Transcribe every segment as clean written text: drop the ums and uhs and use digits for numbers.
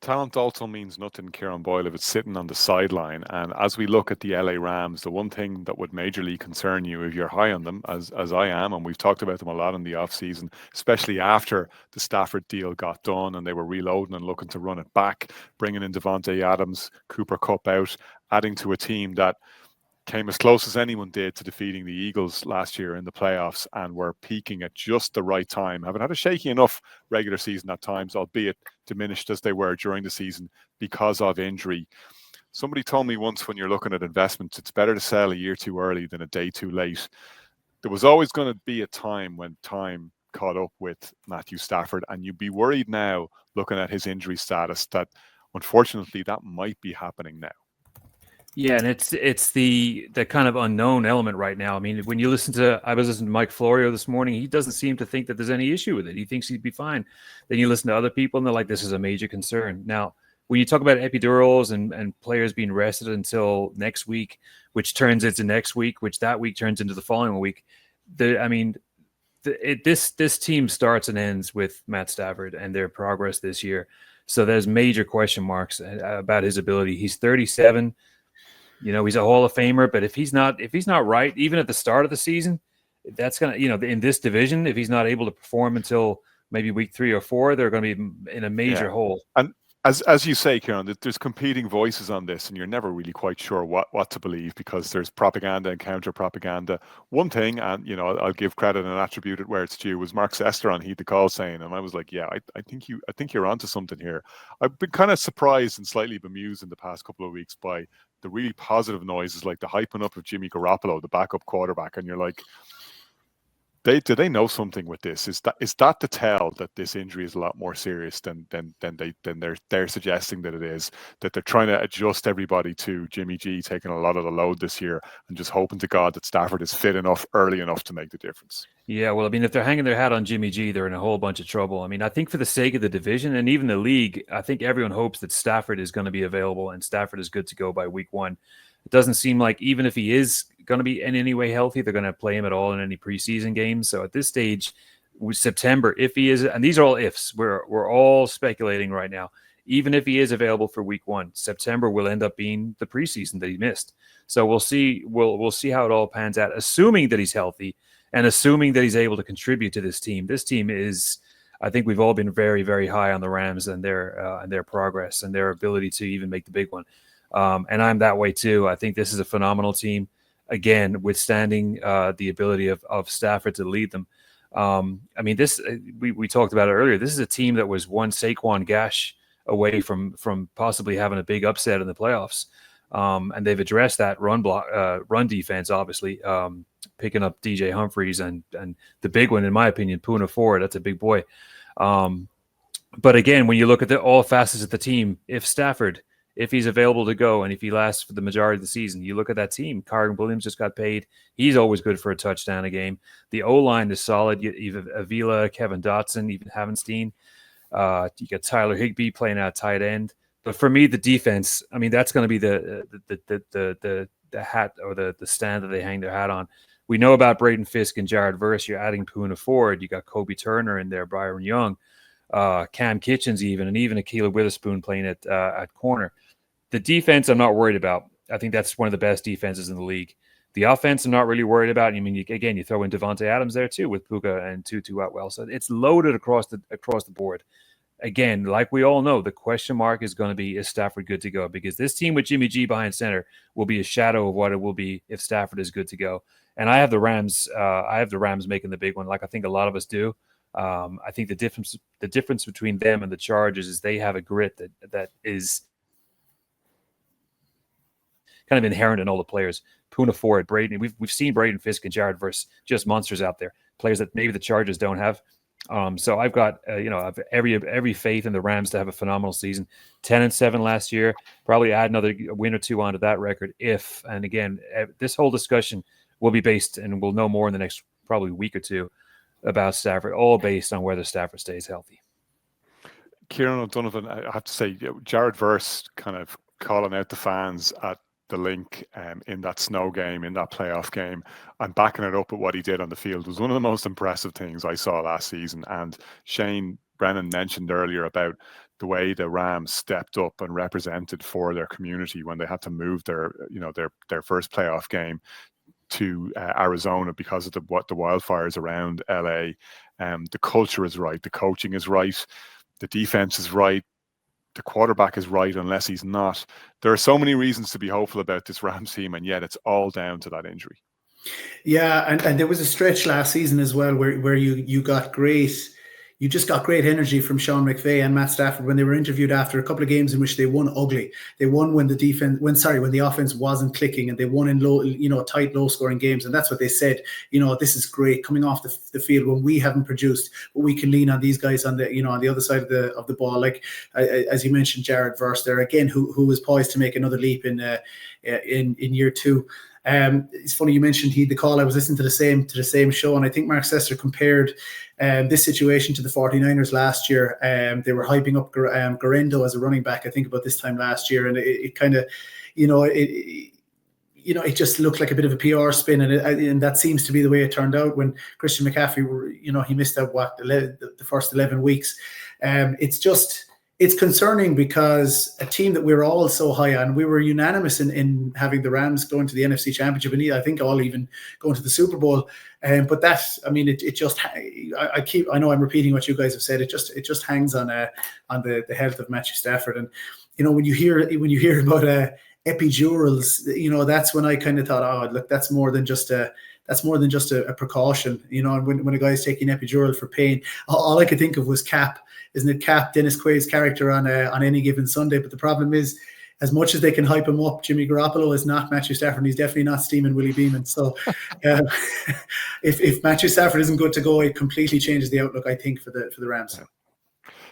talent also means nothing, Kieran Boyle, if it's sitting on the sideline. And as we look at the LA Rams, the one thing that would majorly concern you if you're high on them, as I am, and we've talked about them a lot in the offseason, especially after the Stafford deal got done and they were reloading and looking to run it back, bringing in Devontae Adams, Cooper Kupp out, adding to a team that came as close as anyone did to defeating the Eagles last year in the playoffs and were peaking at just the right time. Having had a shaky enough regular season at times, albeit diminished as they were during the season because of injury. Somebody told me once, when you're looking at investments, it's better to sell a year too early than a day too late. There was always going to be a time when time caught up with Matthew Stafford, and you'd be worried now, looking at his injury status, that unfortunately that might be happening now. Yeah, and it's the kind of unknown element right now. I mean, when you I was listening to Mike Florio this morning, he doesn't seem to think that there's any issue with it. He thinks he'd be fine. Then you listen to other people and they're like, this is a major concern. Now, when you talk about epidurals and players being rested until next week, which turns into next week, which that week turns into the following week, this team starts and ends with Matt Stafford and their progress this year. So there's major question marks about his ability. He's 37. You know, he's a Hall of Famer, but if he's not right, even at the start of the season, that's going to, in this division, if he's not able to perform until maybe week 3 or 4, they're going to be in a major hole. And as you say, Kieran, there's competing voices on this, and you're never really quite sure what to believe because there's propaganda and counter propaganda. One thing, and I'll give credit and attribute it where it's due, was Mark Sester on Heed the Call saying, and I was like, yeah, I think you're onto something here. I've been kind of surprised and slightly bemused in the past couple of weeks by the really positive noises, like the hyping up of Jimmy Garoppolo, the backup quarterback, and you're like, do they know something with this? Is that to tell that this injury is a lot more serious than they're suggesting that it is? That they're trying to adjust everybody to Jimmy G taking a lot of the load this year and just hoping to God that Stafford is fit enough early enough to make the difference. Yeah, well, I mean, if they're hanging their hat on Jimmy G, they're in a whole bunch of trouble. I mean, I think for the sake of the division and even the league, I think everyone hopes that Stafford is going to be available and Stafford is good to go by week 1. It doesn't seem like, even if he is going to be in any way healthy, they're going to play him at all in any preseason games. So at this stage, with September, if he is, and these are all ifs, we're all speculating right now. Even if he is available for week 1, September will end up being the preseason that he missed. So we'll see. We'll see how it all pans out, assuming that he's healthy and assuming that he's able to contribute to this team. This team is, I think we've all been very, very high on the Rams and their progress and their ability to even make the big one. And I'm that way too. I think this is a phenomenal team. Again, withstanding the ability of Stafford to lead them. I mean, this we talked about it earlier. This is a team that was one Saquon Gash away from possibly having a big upset in the playoffs. And they've addressed that run defense, obviously, picking up DJ Humphries and the big one, in my opinion, Poona Ford. That's a big boy. But again, when you look at all facets of the team, if he's available to go and if he lasts for the majority of the season, you look at that team. Kyren Williams just got paid. He's always good for a touchdown a game. The O-line is solid. Even Avila, Kevin Dotson, even Havenstein. You got Tyler Higbee playing out tight end. But for me, the defense, I mean, that's going to be the hat or the stand that they hang their hat on. We know about Braden Fisk and Jared Verse. You're adding Poona Ford. You got Kobe Turner in there, Byron Young, Cam Kitchens even Akila Witherspoon playing at corner. The defense, I'm not worried about. I think that's one of the best defenses in the league. The offense, I'm not really worried about. I mean, you throw in Devontae Adams there too with Puka and Tutu Atwell. So it's loaded across the board. Again, like we all know, the question mark is going to be, is Stafford good to go? Because this team with Jimmy G behind center will be a shadow of what it will be if Stafford is good to go. And I have the Rams. Making the big one, like I think a lot of us do. I think the difference between them and the Chargers is they have a grit that is kind of inherent in all the players. Poona Ford, Braden. We've seen Braden Fisk and Jared Verse, just monsters out there. Players that maybe the Chargers don't have. So I've got I've every faith in the Rams to have a phenomenal season. 10-7 last year. Probably add another win or two onto that record. And again, this whole discussion will be based, and we'll know more in the next probably week or two about Stafford, all based on whether Stafford stays healthy. Kieran O'Donovan, I have to say, Jared Verse kind of calling out the fans at the link in that snow game, in that playoff game, and backing it up at what he did on the field was one of the most impressive things I saw last season. And Shane Brennan mentioned earlier about the way the Rams stepped up and represented for their community when they had to move their first playoff game to Arizona because of the wildfires around LA. The culture is right, the coaching is right, the defense is right, the quarterback is right unless he's not. There are so many reasons to be hopeful about this Rams team, and yet it's all down to that injury. Yeah, and there was a stretch last season as well where you just got great energy from Sean McVay and Matt Stafford when they were interviewed after a couple of games in which they won ugly. They won when the offense wasn't clicking, and they won in tight, low scoring games. And that's what they said. This is great coming off the field when we haven't produced, but we can lean on these guys on the other side of the ball. Like as you mentioned, Jared Verse there again, who was poised to make another leap in year two. It's funny you mentioned the call. I was listening to the same show, and I think Mark Sester compared this situation to the 49ers last year. They were hyping up Garendo as a running back, I think, about this time last year, and it kind of, it just looked like a bit of a PR spin, and that seems to be the way it turned out when Christian McCaffrey, he missed out the first 11 weeks. It's concerning because a team that we were all so high on, we were unanimous in having the Rams going to the NFC Championship, and I think all even going to the Super Bowl. But that, I know I'm repeating what you guys have said. It just hangs on the health of Matthew Stafford. And when you hear about epidurals, that's when I kind of thought, oh, look, that's more than just a precaution. And when a guy's taking epidural for pain, all I could think of was Cap. Isn't it Cap, Dennis Quaid's character on Any Given Sunday? But the problem is, as much as they can hype him up, Jimmy Garoppolo is not Matthew Stafford. He's definitely not steaming Willie Beeman. So if Matthew Stafford isn't good to go, it completely changes the outlook, I think, for the Rams. Yeah.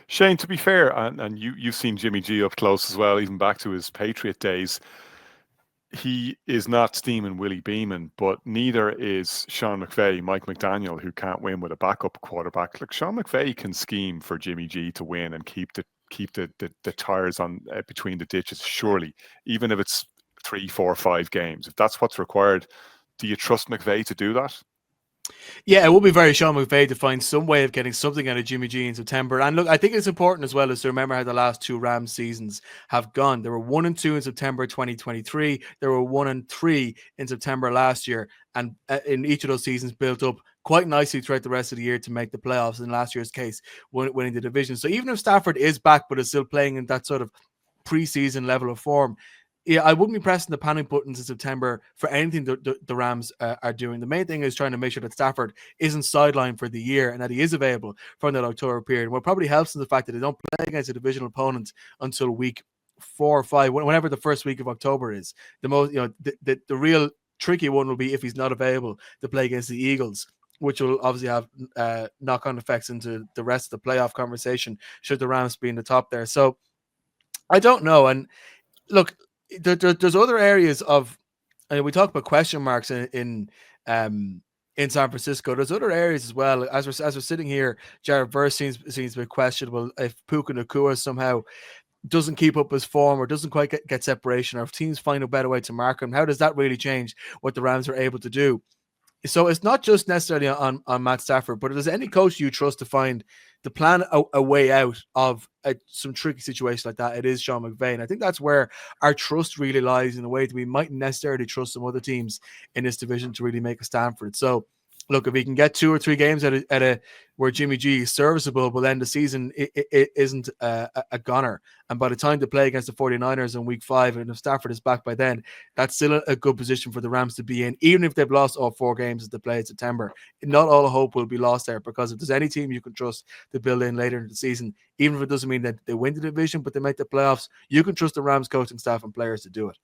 Shane, to be fair, and you've seen Jimmy G up close as well, even back to his Patriot days. He is not steaming Willie Beeman, but neither is Sean McVay, Mike McDaniel, who can't win with a backup quarterback. Look, Sean McVay can scheme for Jimmy G to win and keep the tires on between the ditches, surely, even if it's 3, 4, 5 games. If that's what's required, do you trust McVay to do that? Yeah, it will be very Sean McVay to find some way of getting something out of Jimmy G in September. And look, I think it's important as well as to remember how the last 2 Rams seasons have gone. There were 1-2 in September 2023. There were 1-3 in September last year. And in each of those seasons built up quite nicely throughout the rest of the year to make the playoffs. In last year's case, winning the division. So even if Stafford is back but is still playing in that sort of preseason level of form, yeah, I wouldn't be pressing the panic buttons in September for anything the Rams are doing. The main thing is trying to make sure that Stafford isn't sidelined for the year and that he is available from that October period. What probably helps in the fact that they don't play against a divisional opponent until week 4 or 5, whenever the first week of October is. The real tricky one will be if he's not available to play against the Eagles, which will obviously have knock-on effects into the rest of the playoff conversation should the Rams be in the top there. So I don't know. And look, there's other areas of, we talk about question marks in San Francisco. There's other areas as well. As we're sitting here, Jared Verse seems a bit questionable. If Puka Nacua somehow doesn't keep up his form or doesn't quite get separation, or if teams find a better way to mark him, how does that really change what the Rams are able to do? So it's not just necessarily on Matt Stafford, but if there's any coach you trust to plan a way out of some tricky situation like that, it is Sean McVay. And I think that's where our trust really lies, in a way that we mightn't necessarily trust some other teams in this division to really make a stand for it. So look, if he can get 2 or 3 games where Jimmy G is serviceable, but then the season it isn't a goner. And by the time they play against the 49ers in week 5, and if Stafford is back by then, that's still a good position for the Rams to be in, even if they've lost all 4 games that they play in September. Not all hope will be lost there, because if there's any team you can trust to build in later in the season, even if it doesn't mean that they win the division, but they make the playoffs, you can trust the Rams coaching staff and players to do it.